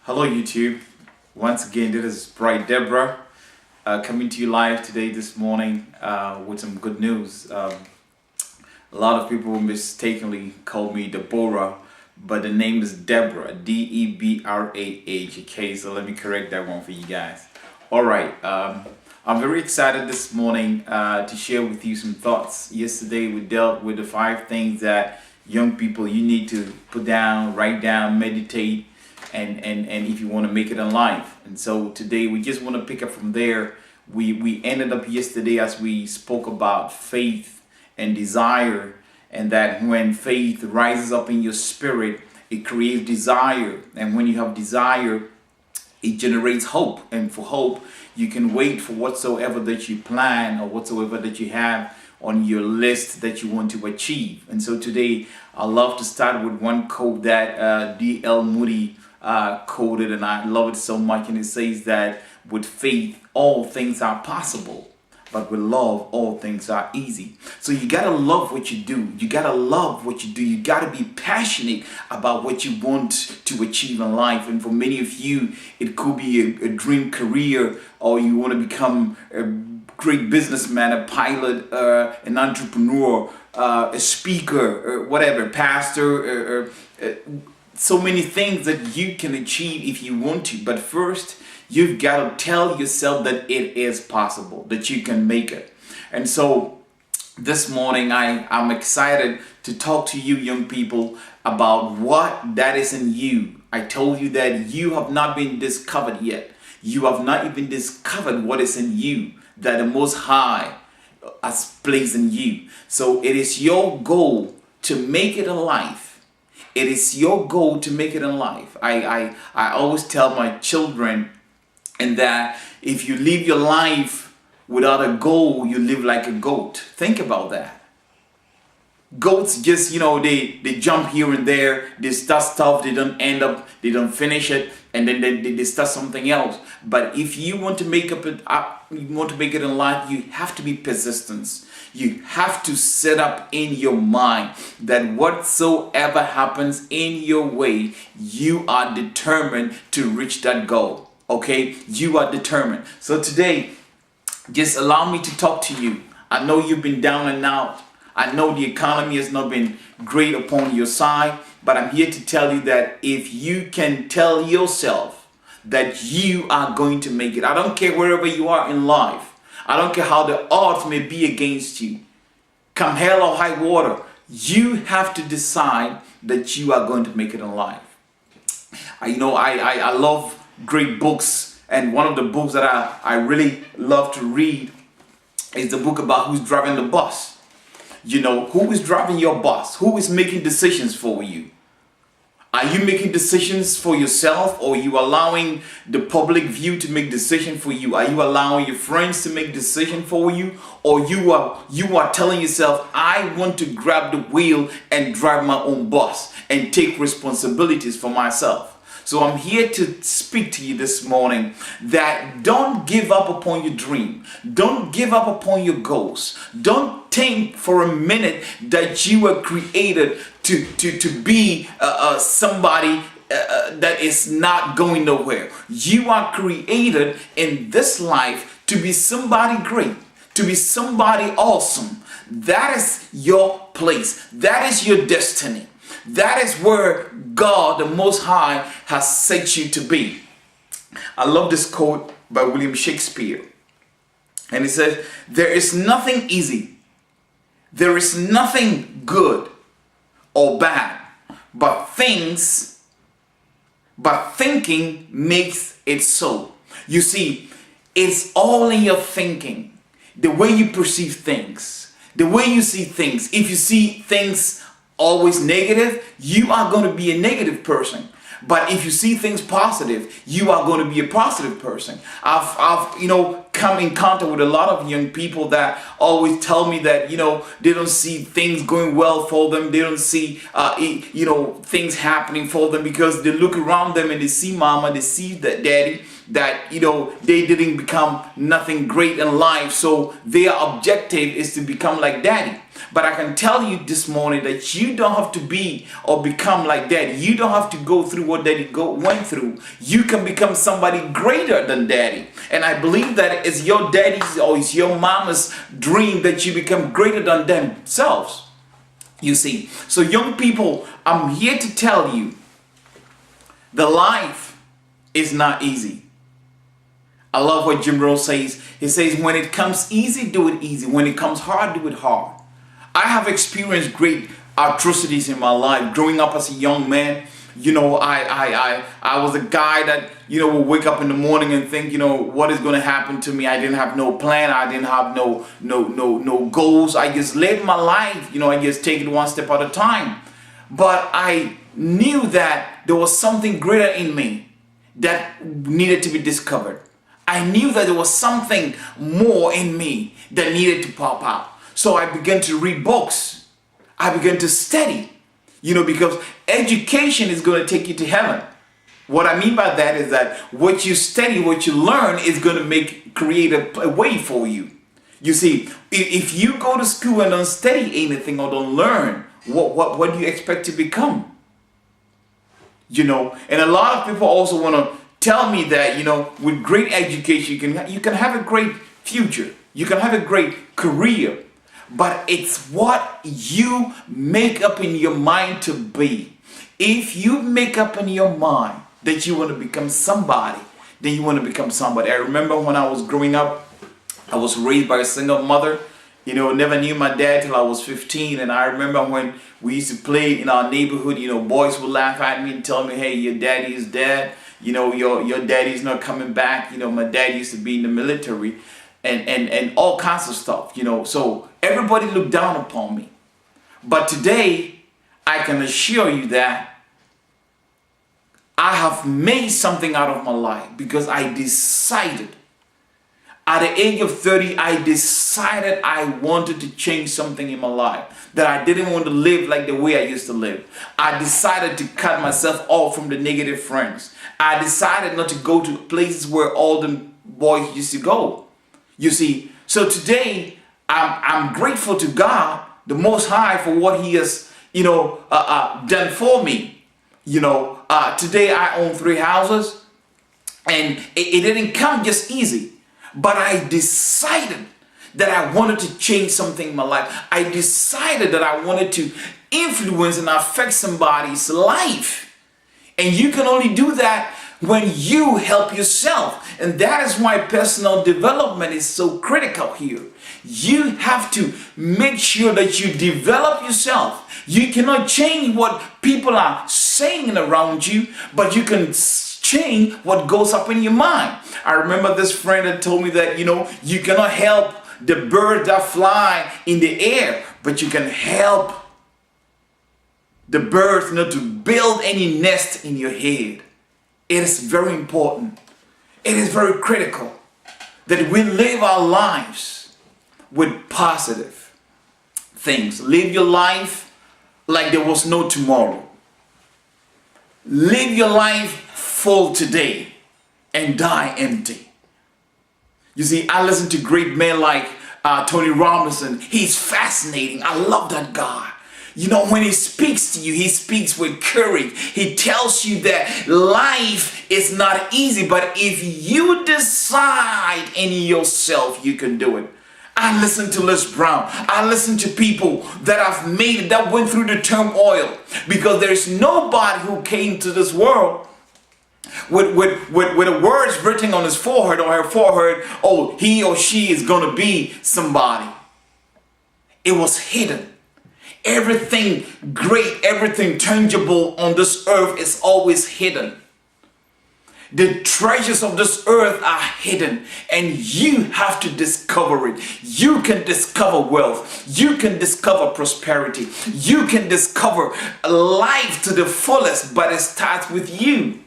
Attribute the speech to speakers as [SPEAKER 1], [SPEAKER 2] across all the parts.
[SPEAKER 1] Hello YouTube. Once again, this is Bright Deborah coming to you live today this morning with some good news. A lot of people mistakenly call me Deborah, but the name is Deborah, Debrah. Okay, so let me correct that one for you guys. All right, I'm very excited this morning to share with you some thoughts. Yesterday we dealt with the 5 things that young people you need to put down, write down, meditate, and if you want to make it in life. And so today we just want to pick up from there. We ended up yesterday as we spoke about faith and desire, and that when faith rises up in your spirit, it creates desire, and when you have desire, it generates hope. And for hope, you can wait for whatsoever that you plan or whatsoever that you have on your list that you want to achieve. And so today I love to start with one quote that D.L. Moody quoted, and I love it so much. And it says that with faith all things are possible, but with love all things are easy. So you gotta love what you do. You gotta love what you do. You gotta be passionate about what you want to achieve in life. And for many of you, it could be a dream career, or you want to become a great businessman, a pilot, an entrepreneur, a speaker, or whatever, pastor, so many things that you can achieve if you want to. But first, you've got to tell yourself that it is possible, that you can make it. And so this morning I'm excited to talk to you young people about what that is in you. I told you that you have not been discovered yet. You have not even discovered what is in you, that the Most High has placed in you. So it is your goal to make it in life. It is your goal to make it in life. I always tell my children, and that if you live your life without a goal, you live like a goat. Think about that. Goats just, they jump here and there, they start stuff, they don't end up, they don't finish it, and then they start something else. But if you want to make it in life, you have to be persistent. You have to set up in your mind that whatsoever happens in your way, you are determined to reach that goal. Okay, you are determined. So today, just allow me to talk to you. I know you've been down and out. I know the economy has not been great upon your side, but I'm here to tell you that if you can tell yourself that you are going to make it, I don't care wherever you are in life. I don't care how the odds may be against you. Come hell or high water, you have to decide that you are going to make it in life. I love great books, and one of the books that I really love to read is the book about who's driving the bus. Who is driving your bus? Who is making decisions for you? Are you making decisions for yourself, or are you allowing the public view to make decisions for you? Are you allowing your friends to make decisions for you, or you are telling yourself, I want to grab the wheel and drive my own bus and take responsibilities for myself? So I'm here to speak to you this morning that don't give up upon your dream. Don't give up upon your goals. Don't think for a minute that you were created to be somebody that is not going nowhere. You are created in this life to be somebody great, to be somebody awesome. That is your place. That is your destiny. That is where God, the Most High, has set you to be. I love this quote by William Shakespeare. And he says, there is nothing easy, there is nothing good or bad, but thinking makes it so. You see, it's all in your thinking, the way you perceive things, the way you see things. If you see things always negative, you are going to be a negative person. But if you see things positive, you are going to be a positive person. I've come in contact with a lot of young people that always tell me that they don't see things going well for them. They don't see things happening for them, because they look around them and they see mama, they see that daddy, that they didn't become nothing great in life, so their objective is to become like daddy. But I can tell you this morning that you don't have to be or become like daddy. You don't have to go through what daddy went through. You can become somebody greater than daddy. And I believe that it's your daddy's or it's your mama's dream that you become greater than themselves. You see, so young people, I'm here to tell you, the life is not easy. I love what Jim Rohn says. He says, when it comes easy, do it easy. When it comes hard, do it hard. I have experienced great atrocities in my life. Growing up as a young man, I was a guy that, would wake up in the morning and think, what is going to happen to me? I didn't have no plan. I didn't have no goals. I just lived my life. I just take it one step at a time. But I knew that there was something greater in me that needed to be discovered. I knew that there was something more in me that needed to pop out. So I began to read books. I began to study, because education is going to take you to heaven. What I mean by that is that what you study, what you learn is going to create a way for you. You see, if you go to school and don't study anything or don't learn, what do you expect to become? And a lot of people also want to tell me that, with great education, you can have a great future. You can have a great career. But it's what you make up in your mind to be. If you make up in your mind that you want to become somebody, then you want to become somebody. I remember when I was growing up, I was raised by a single mother. Never knew my dad till I was 15. And I remember when we used to play in our neighborhood, boys would laugh at me and tell me, hey, your daddy is dead. Your daddy's not coming back. My dad used to be in the military and all kinds of stuff, So everybody looked down upon me. But today, I can assure you that I have made something out of my life because I decided. At the age of 30, I decided I wanted to change something in my life. That I didn't want to live like the way I used to live. I decided to cut myself off from the negative friends. I decided not to go to places where all the boys used to go. You see, so today, I'm grateful to God, the Most High, for what He has, done for me. Today I own 3 houses, and it didn't come just easy. But I decided that I wanted to change something in my life. I decided that I wanted to influence and affect somebody's life. And you can only do that when you help yourself. And that is why personal development is so critical here. You have to make sure that you develop yourself. You cannot change what people are saying around you, but you can change what goes up in your mind. I remember this friend that told me that, you cannot help the birds that fly in the air, but you can help the birds not to build any nest in your head. It is very important. It is very critical that we live our lives with positive things. Live your life like there was no tomorrow. Live your life full today and die empty. You see, I listen to great men like Tony Robinson. He's fascinating. I love that guy. When he speaks to you, he speaks with courage. He tells you that life is not easy, but if you decide in yourself, you can do it. I listen to Les Brown. I listen to people that have made it, that went through the turmoil, because there's nobody who came to this world with the words written on his forehead or her forehead, oh, he or she is going to be somebody. It was hidden. Everything great, everything tangible on this earth is always hidden. The treasures of this earth are hidden, and you have to discover it. You can discover wealth. You can discover prosperity. You can discover life to the fullest, but it starts with you.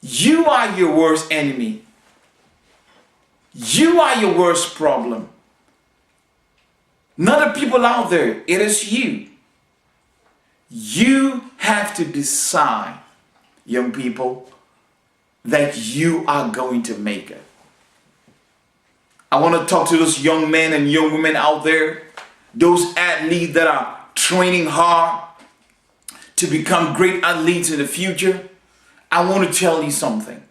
[SPEAKER 1] You are your worst enemy. You are your worst problem. Not the people out there. It is you. You have to decide, young people, that you are going to make it. I want to talk to those young men and young women out there, those athletes that are training hard to become great athletes in the future. I want to tell you something.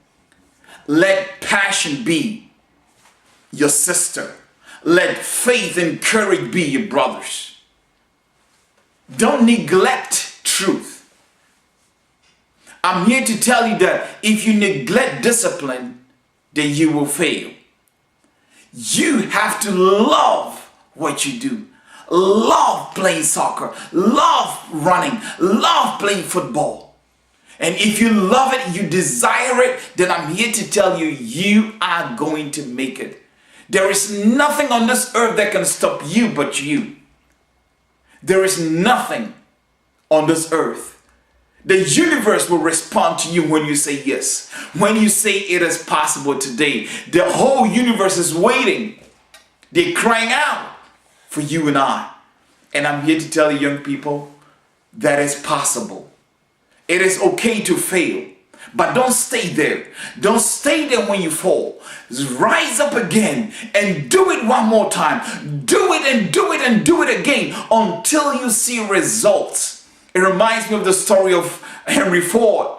[SPEAKER 1] Let passion be your sister. Let faith and courage be your brothers. Don't neglect truth. I'm here to tell you that if you neglect discipline, then you will fail. You have to love what you do. Love playing soccer, love running, love playing football. And if you love it, you desire it, then I'm here to tell you, you are going to make it. There is nothing on this earth that can stop you but you. There is nothing on this earth. The universe will respond to you when you say yes. When you say it is possible today, the whole universe is waiting. They're crying out for you and I. And I'm here to tell you, young people, that it's possible. It is okay to fail, but don't stay there. Don't stay there when you fall. Rise up again and do it one more time. Do it and do it and do it again until you see results. It reminds me of the story of Henry Ford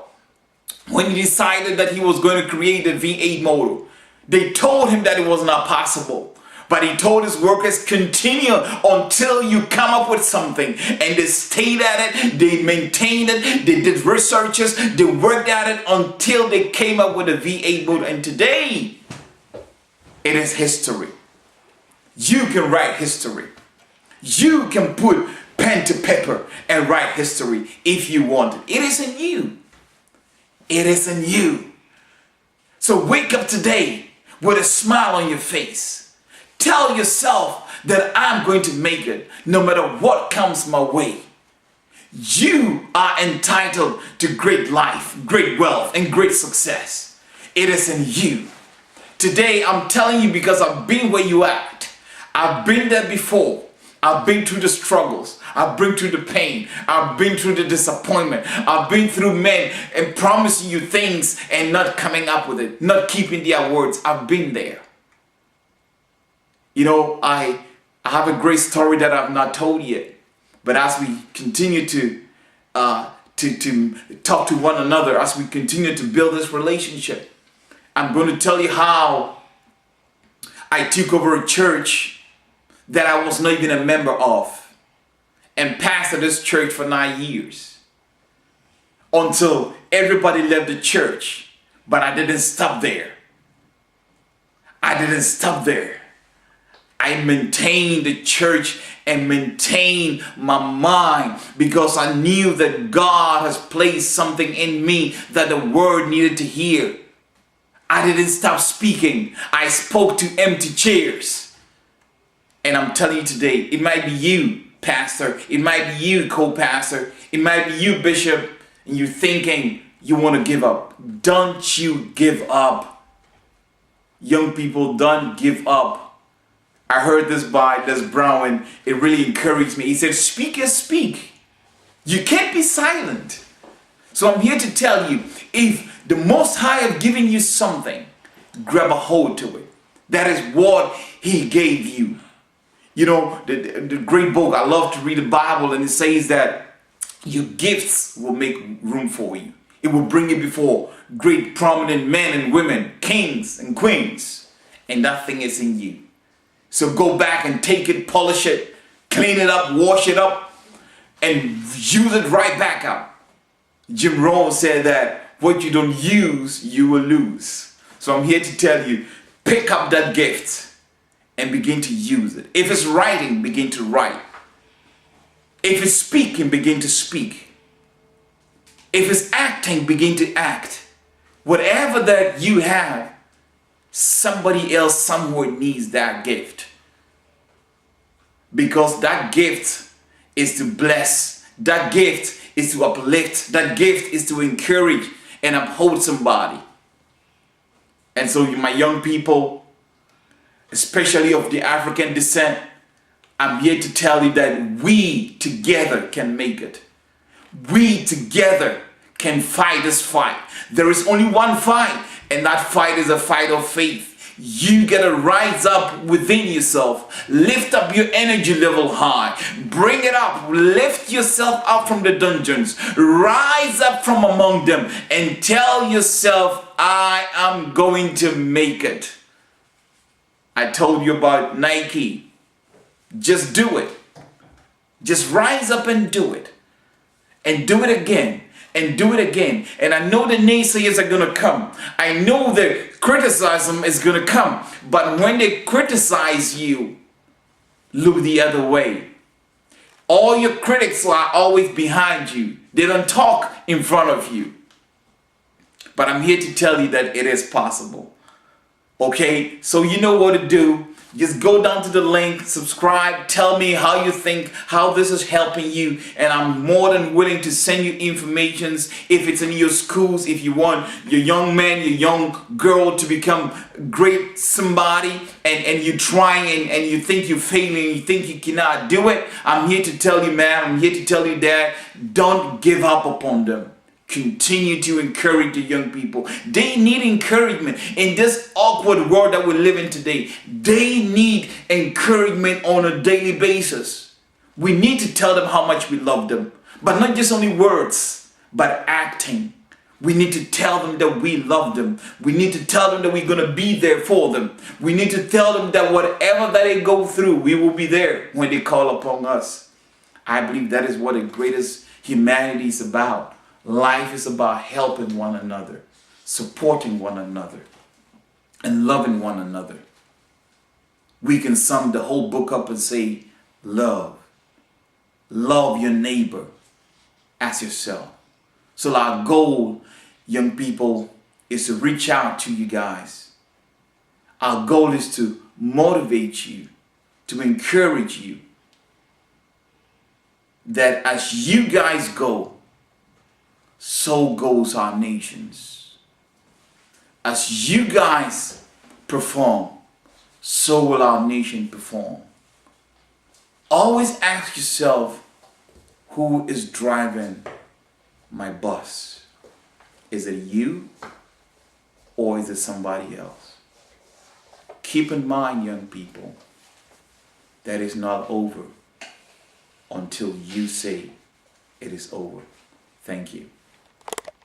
[SPEAKER 1] when he decided that he was going to create the V8 motor. They told him that it was not possible. But he told his workers, continue until you come up with something. And they stayed at it, they maintained it, they did researches, they worked at it until they came up with a V8 motor. And today, it is history. You can write history. You can put pen to paper and write history if you want it. It is in you. It is in you. So wake up today with a smile on your face. Tell yourself that I'm going to make it no matter what comes my way. You are entitled to great life, great wealth, and great success. It is in you. Today, I'm telling you because I've been where you at. I've been there before. I've been through the struggles. I've been through the pain. I've been through the disappointment. I've been through men and promising you things and not coming up with it, not keeping their words. I've been there. You know, I have a great story that I've not told yet. But as we continue to talk to one another, as we continue to build this relationship, I'm going to tell you how I took over a church that I was not even a member of and pastored this church for 9 years until everybody left the church. But I didn't stop there. I didn't stop there. I maintained the church and maintained my mind because I knew that God has placed something in me that the world needed to hear. I didn't stop speaking. I spoke to empty chairs. And I'm telling you today, it might be you, pastor. It might be you, co-pastor. It might be you, bishop. And you're thinking you want to give up. Don't you give up. Young people, don't give up. I heard this by Les Brown and it really encouraged me. He said, speak and speak. You can't be silent. So I'm here to tell you, if the Most High have given you something, grab a hold to it. That is what He gave you. You know, the great book, I love to read the Bible, and it says that your gifts will make room for you. It will bring you before great prominent men and women, kings and queens. And that thing is in you. So go back and take it, polish it, clean it up, wash it up, and use it right back up. Jim Rohn said that what you don't use, you will lose. So I'm here to tell you, pick up that gift and begin to use it. If it's writing, begin to write. If it's speaking, begin to speak. If it's acting, begin to act. Whatever that you have, somebody else somewhere needs that gift. Because that gift is to bless. That gift is to uplift. That gift is to encourage and uphold somebody. And so my young people, especially of the African descent, I'm here to tell you that we together can make it. We together can fight this fight. There is only one fight, and that fight is a fight of faith. You gotta rise up within yourself. Lift up your energy level high. Bring it up. Lift yourself up from the dungeons. Rise up from among them and tell yourself, I am going to make it. I told you about Nike. Just do it. Just rise up and do it. And do it again. And do it again. And I know the naysayers are going to come. I know the criticism is going to come. But when they criticize you, look the other way. All your critics are always behind you. They don't talk in front of you. But I'm here to tell you that it is possible. Okay? So you know what to do. Just go down to the link, subscribe, tell me how you think, how this is helping you, and I'm more than willing to send you informations if it's in your schools, if you want your young man, your young girl to become great somebody, and you're trying and you think you're failing, you think you cannot do it. I'm here to tell you, man, I'm here to tell you that don't give up upon them. Continue to encourage the young people. They need encouragement in this awkward world that we live in today. They need encouragement on a daily basis. We need to tell them how much we love them, but not just only words, but acting. We need to tell them that we love them. We need to tell them that we're going to be there for them. We need to tell them that whatever that they go through, we will be there when they call upon us. I believe that is what the greatest humanity is about. Life is about helping one another, supporting one another, and loving one another. We can sum the whole book up and say, love. Love your neighbor as yourself. So our goal, young people, is to reach out to you guys. Our goal is to motivate you, to encourage you, that as you guys go, so goes our nations. As you guys perform, so will our nation perform. Always ask yourself, who is driving my bus? Is it you or is it somebody else? Keep in mind, young people, that it's not over until you say it is over. Thank you.